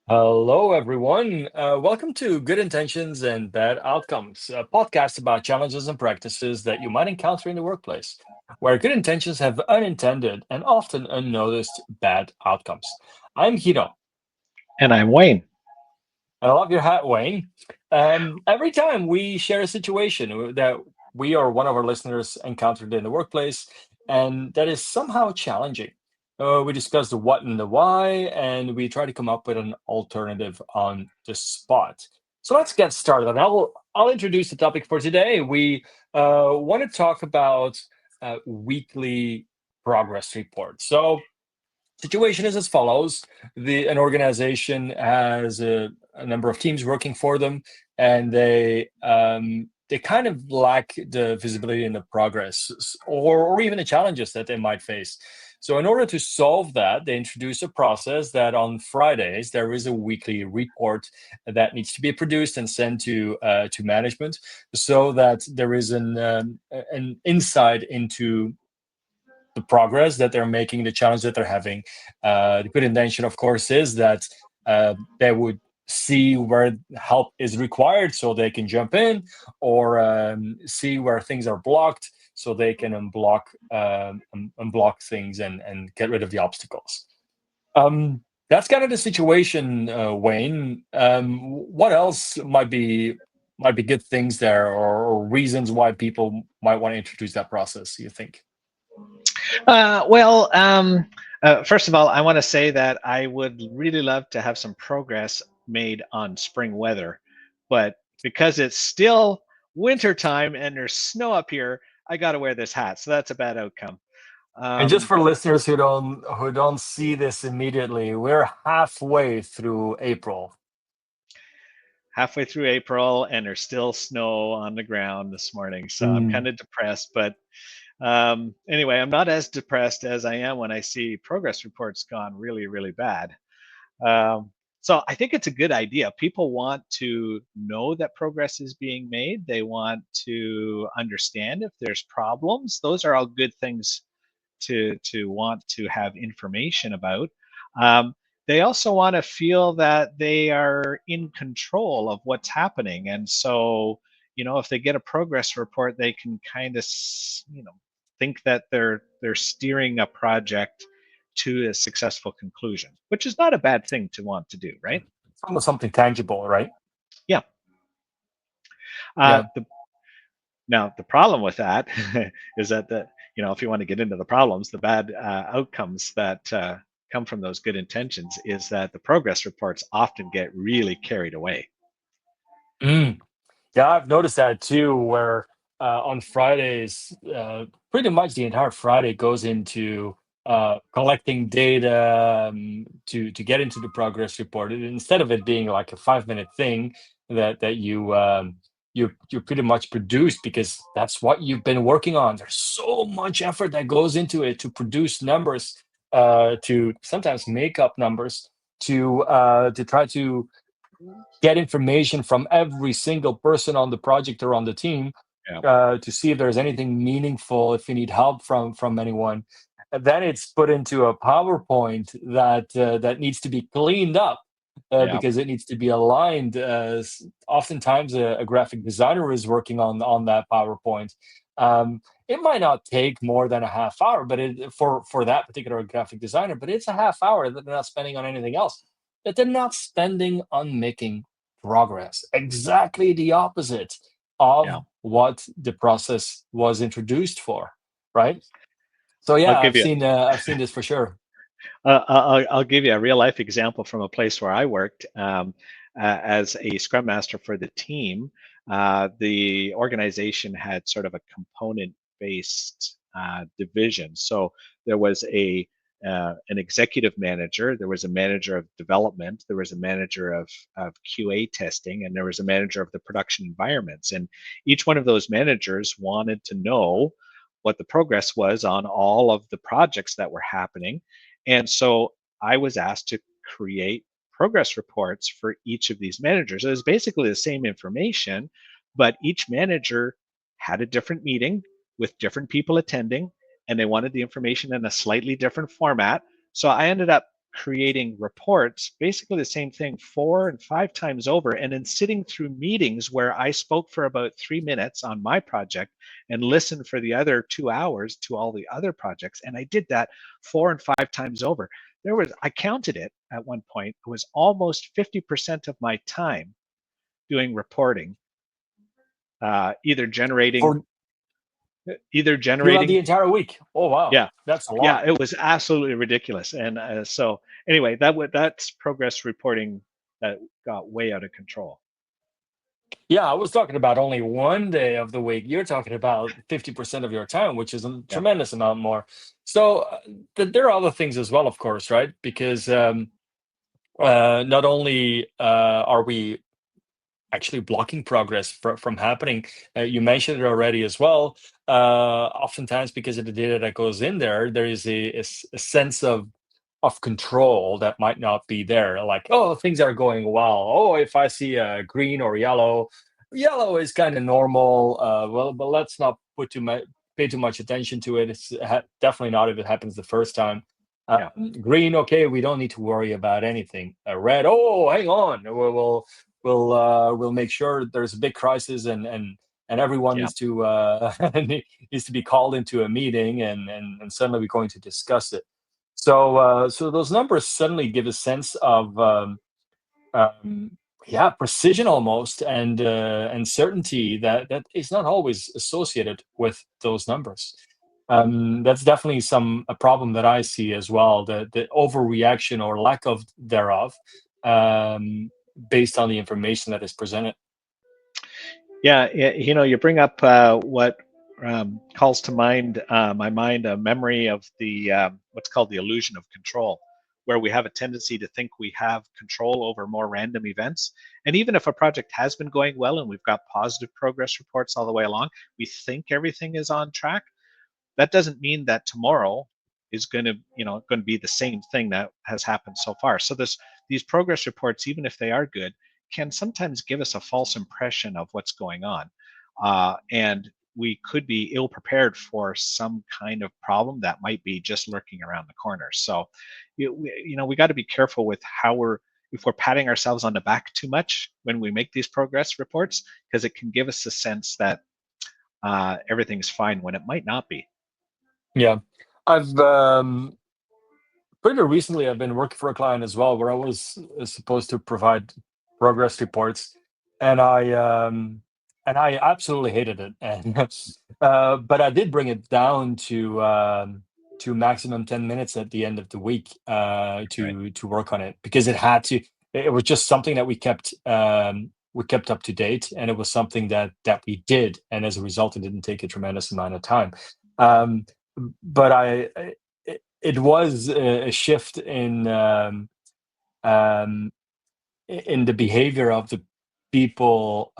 Hello, everyone. Welcome to Good Intentions and Bad Outcomes, a podcast about challenges and practices that you might encounter in the workplace, where good intentions have unintended and often unnoticed bad outcomes. I'm Gino, And I'm Wayne. and I love your hat, Wayne. Every time we share a situation that we or one of our listeners encountered in the workplace, and that is somehow challenging, we discuss the what and the why, and we try to come up with an alternative on the spot. So let's get started. And I'll introduce the topic for today. We want to talk about weekly progress reports. So situation is as follows. An organization has a number of teams working for them, and they kind of lack the visibility and the progress or even the challenges that they might face. So in order to solve that, they introduce a process that on Fridays there is a weekly report that needs to be produced and sent to management, so that there is an insight into the progress that they're making, the challenge that they're having. The good intention, of course, is that they would see where help is required so they can jump in, or see where things are blocked so they can unblock things and get rid of the obstacles. That's kind of the situation, Wayne. What else might be good things there, or reasons why people might want to introduce that process, you think? Uh, well, um, First of all, I want to say that I would really love to have some progress made on spring weather, but because it's still winter time and there's snow up here, I got to wear this hat. So that's a bad outcome. And just Um, for listeners who don't see this immediately, we're halfway through April. Halfway through April, and there's still snow on the ground this morning. So I'm Mm. kind of depressed, but anyway, I'm not as depressed as I am when I see progress reports gone really, really bad. Um, so I think it's a good idea. People want to know that progress is being made. They want to understand if there's problems. Those are all good things to want to have information about. Um, they also want to feel that they are in control of what's happening, and so if they get a progress report, they can kind of think that they're steering a project to a successful conclusion, which is not a bad thing to want to do, right? It's almost something tangible, right? Yeah. Yeah. The Now, the problem with that is that if you want to get into the problems, the bad outcomes that come from those good intentions is that the progress reports often get really carried away. Mm. Yeah, I've noticed that too, where on Fridays, pretty much the entire Friday goes into collecting data, to get into the progress report. Instead of it being like a 5 minute thing that you pretty much produce because that's what you've been working on. There's so much effort that goes into it to produce numbers, to sometimes make up numbers, to try to get information from every single person on the project or on the team, Yeah, to see if there's anything meaningful, if you need help from anyone. And then it's put into a PowerPoint that needs to be cleaned up, yeah, because it needs to be aligned. Oftentimes, a graphic designer is working on that PowerPoint. It might not take more than a half hour, but for that particular graphic designer, but it's a half hour that they're not spending on anything else. That they're not spending on making progress. Exactly the opposite of yeah. what the process was introduced for, right? So I'll yeah, give you I've seen this for sure. I'll give you a real life example from a place where I worked as a scrum master for the team. The organization had sort of a component based division. So there was a an executive manager, there was a manager of development, there was a manager of QA testing, and there was a manager of the production environments. And each one of those managers wanted to know what the progress was on all of the projects that were happening. And so I was asked to create progress reports for each of these managers. It was basically the same information, but each manager had a different meeting with different people attending, and they wanted the information in a slightly different format. So I ended up creating reports, basically the same thing 4 and 5 times over, and then sitting through meetings where I spoke for about 3 minutes on my project and listened for the other 2 hours to all the other projects. And I did that 4 and 5 times over. I counted it at one point, it was almost 50% of my time doing reporting, either generating, For either throughout the generating, entire week. Oh wow, yeah, that's a yeah, lot. it was absolutely ridiculous. And so anyway, that's progress reporting that got way out of control. Yeah, I was talking about only one day of the week. You're talking about 50% of your time, which is a Yeah, tremendous amount more. So there are other things as well, of course, right? Because not only are we actually blocking progress from happening. You mentioned it already as well. Oftentimes, because of the data that goes in there, there is a sense of control that might not be there. Like, oh, things are going well. Oh, if I see a green or yellow, yellow is kind of normal. Well, but let's not pay too much attention to it. It's definitely not if it happens the first time. yeah, Green, okay, we don't need to worry about anything. Red, oh, hang on, we'll make sure there's a big crisis and everyone yeah. needs to needs to be called into a meeting and suddenly we're going to discuss it. So so those numbers suddenly give a sense of um, yeah, precision almost and certainty that is not always associated with those numbers. That's definitely a problem that I see as well, the overreaction or lack of thereof, um, based on the information that is presented. Yeah, you bring up what calls to mind my mind a memory of the what's called the illusion of control, where we have a tendency to think we have control over more random events. And even if a project has been going well and we've got positive progress reports all the way along, we think everything is on track. That doesn't mean that tomorrow is going to be the same thing that has happened so far. So these progress reports, even if they are good, can sometimes give us a false impression of what's going on, and we could be ill prepared for some kind of problem that might be just lurking around the corner. So we got to be careful with how we're if we're patting ourselves on the back too much when we make these progress reports, because it can give us a sense that everything's fine when it might not be. Yeah, I've pretty recently I've been working for a client as well, where I was supposed to provide progress reports, and I absolutely hated it. And but I did bring it down to maximum 10 minutes at the end of the week Right. to work on it because it had to. It was just something that we kept up to date, and it was something that we did, and as a result, it didn't take a tremendous amount of time. Um, but it was a shift um, in the behavior of the people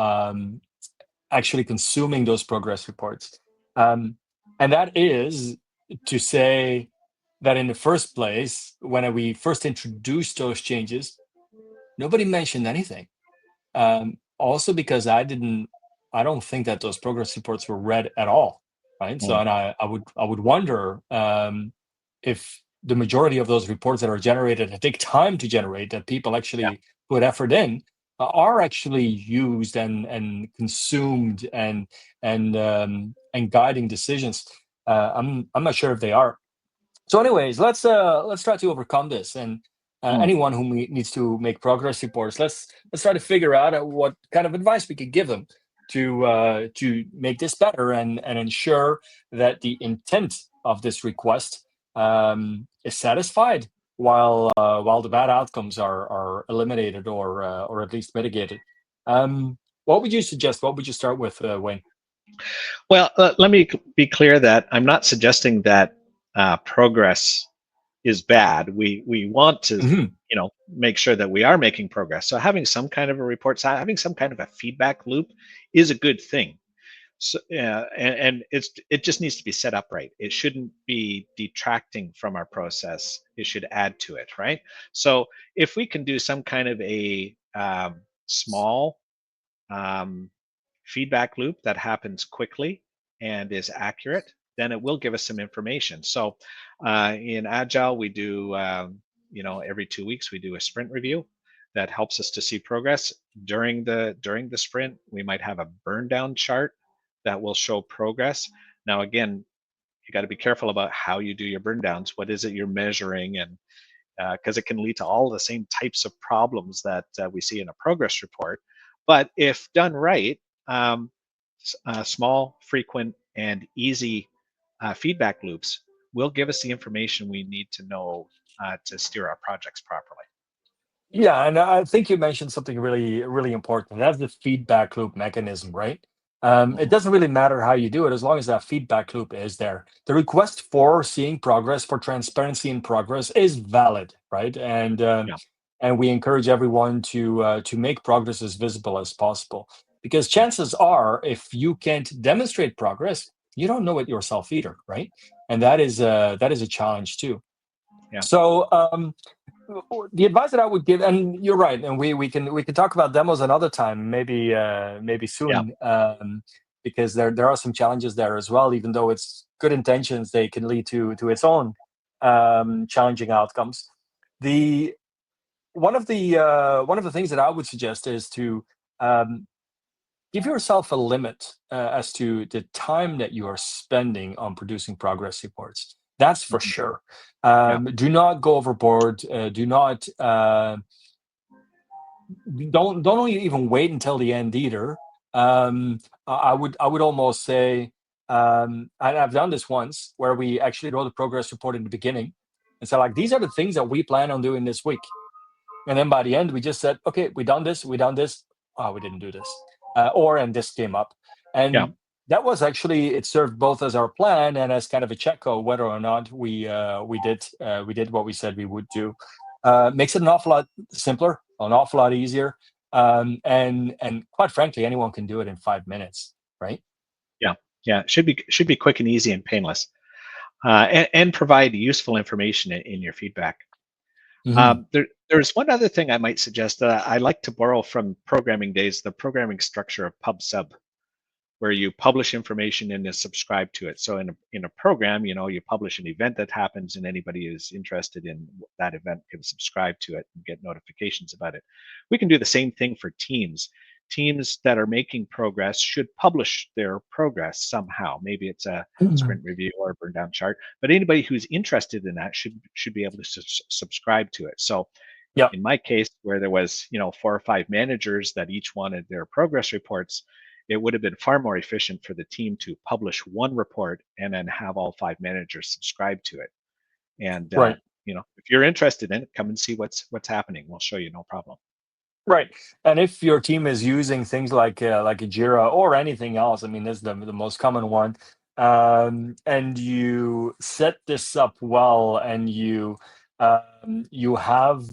actually consuming those progress reports, um, and that is to say that in the first place, when we first introduced those changes, nobody mentioned anything. Also because I don't think that those progress reports were read at all, right? So, Mm, and I would wonder if the majority of those reports that are generated that take time to generate, that people yeah. actually put effort in, are actually used and consumed and guiding decisions. I'm not sure if they are. So, anyways, let's try to overcome this. And Mm, anyone who needs to make progress reports, let's try to figure out what kind of advice we could give them to make this better and ensure that the intent of this request is satisfied, while the bad outcomes are eliminated or at least mitigated. What would you suggest? What would you start with, Wayne? Well, let me be clear that I'm not suggesting that progress is bad. We want to Hmm. make sure that we are making progress. So having some kind of a report, having some kind of a feedback loop, is a good thing. So and it just needs to be set up right. It shouldn't be detracting from our process. It should add to it, right? So if we can do some kind of a small um, feedback loop that happens quickly and is accurate, then it will give us some information. So in Agile, we do every 2 weeks we do a sprint review that helps us to see progress during the sprint. We might have a burn down chart that will show progress. Now, again, you got to be careful about how you do your burn downs. What is it you're measuring? And because it can lead to all the same types of problems that we see in a progress report. But if done right, um, small, frequent, and easy feedback loops will give us the information we need to know to steer our projects properly. Yeah, and I think you mentioned something really, really important. That's the feedback loop mechanism, right? It Mhm. doesn't really matter how you do it as long as that feedback loop is there. The request for seeing progress, for transparency in progress, is valid, right? Yeah, And we encourage everyone to make progress as visible as possible, because chances are, if you can't demonstrate progress, you don't know it yourself either, right? And that is a challenge too. yeah, So. The advice that I would give, and you're right, and we can talk about demos another time, maybe yeah, soon, because there are some challenges there as well. Even though it's good intentions, they can lead to its own challenging outcomes. The one of the things that I would suggest is to um, give yourself a limit as to the time that you are spending on producing progress reports. That's for mhm, sure. yeah, Do not go overboard. Do not don't even wait until the end either. I would almost say, and I've done this once where we actually wrote a progress report in the beginning and said, like, these are the things that we plan on doing this week. And then by the end, we just said, okay, we done this. Oh, we didn't do this. And this came up. yeah, And that was actually, it served both as our plan and as kind of a check code whether or not we did what we said we would do. Makes it an awful lot simpler, an awful lot easier. And quite frankly, anyone can do it in 5 minutes, right? yeah, yeah. Should be quick and easy and painless, and provide useful information in your feedback. Hmm. There's one other thing I might suggest that I like to borrow from programming days, the programming structure of pub sub, where you publish information and then subscribe to it. So in a program, you publish an event that happens, and anybody who's interested in that event can subscribe to it and get notifications about it. We can do the same thing for teams. Teams that are making progress should publish their progress somehow. Maybe it's a sprint review or a burn down chart, but anybody who's interested in that should be able to subscribe to it. So Yeah. in my case, where there was 4 or 5 managers that each wanted their progress reports, it would have been far more efficient for the team to publish one report and then have all 5 managers subscribe to it. And Right. if you're interested in it, come and see what's happening. We'll show you, no problem. Right. And if your team is using things like a Jira or anything else, I mean, this is the most common one, and you set this up well, and you have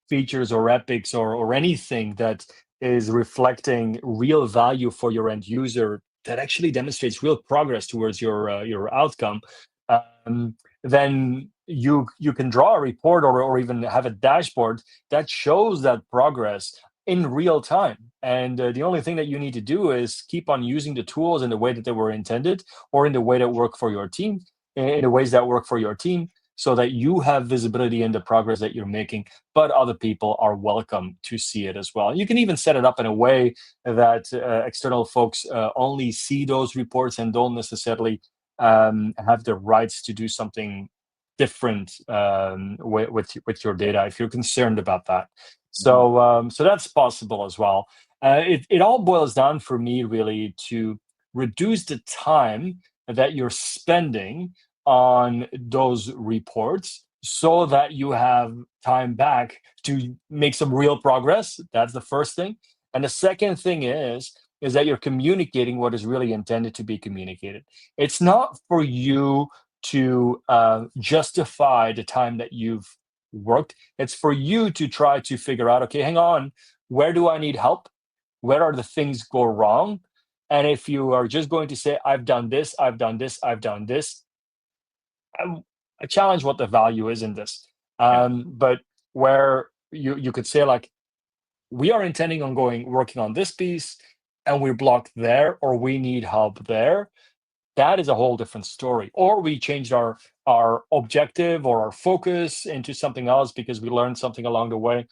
features or epics or anything that is reflecting real value for your end user, that actually demonstrates real progress towards your outcome, um, then you can draw a report, or even have a dashboard that shows that progress in real time. And the only thing that you need to do is keep on using the tools in the way that they were intended, or in the way that work for your team, in the ways that work for your team, so that you have visibility in the progress that you're making, but other people are welcome to see it as well. You can even set it up in a way that external folks only see those reports and don't necessarily have the rights to do something different with your data, if you're concerned about that. Mhm. So that's possible as well. It all boils down for me really to reduce the time that you're spending on those reports, so that you have time back to make some real progress. That's the first thing. And the second thing is that you're communicating what is really intended to be communicated. It's not for you to justify the time that you've worked. It's for you to try to figure out, okay, hang on, where do I need help? Where are the things go wrong? And if you are just going to say, I've done this, I've done this, I've done this, I, I challenge what the value is in this. Yeah, But where you could say, like, we are intending on going working on this piece, and we're blocked there, or we need help there. that is a whole different story. Or we changed our objective or our focus into something else because we learned something along the way.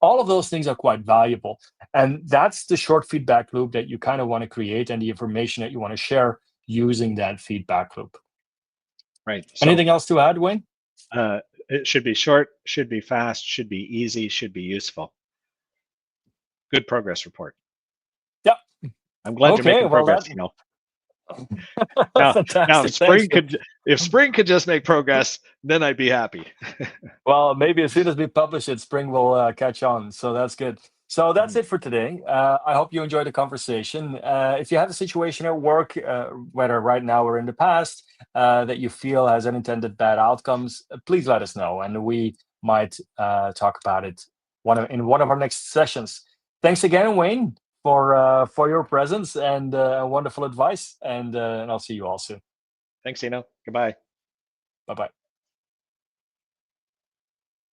All of those things are quite valuable. And that's the short feedback loop that you kind of want to create and the information that you want to share using that feedback loop. Right. So Anything else to add, Wayne? uh, it should be short, should be fast, should be easy, should be useful. Good progress report. Yeah. I'm glad you're Okay. making Well, progress. that Now, If fantastic. Thanks. Spring could just make progress, then I'd be happy. Well, maybe as soon as we publish it, spring will catch on. So that's good. So that's Mhm. it for today. I hope you enjoyed the conversation. If you have a situation at work, whether right now or in the past, that you feel has unintended bad outcomes, please let us know, and we might talk about it in one of our next sessions. Thanks again, Wayne, for your presence and wonderful advice. And I'll see you all soon. Thanks, Eno. Goodbye. Bye bye.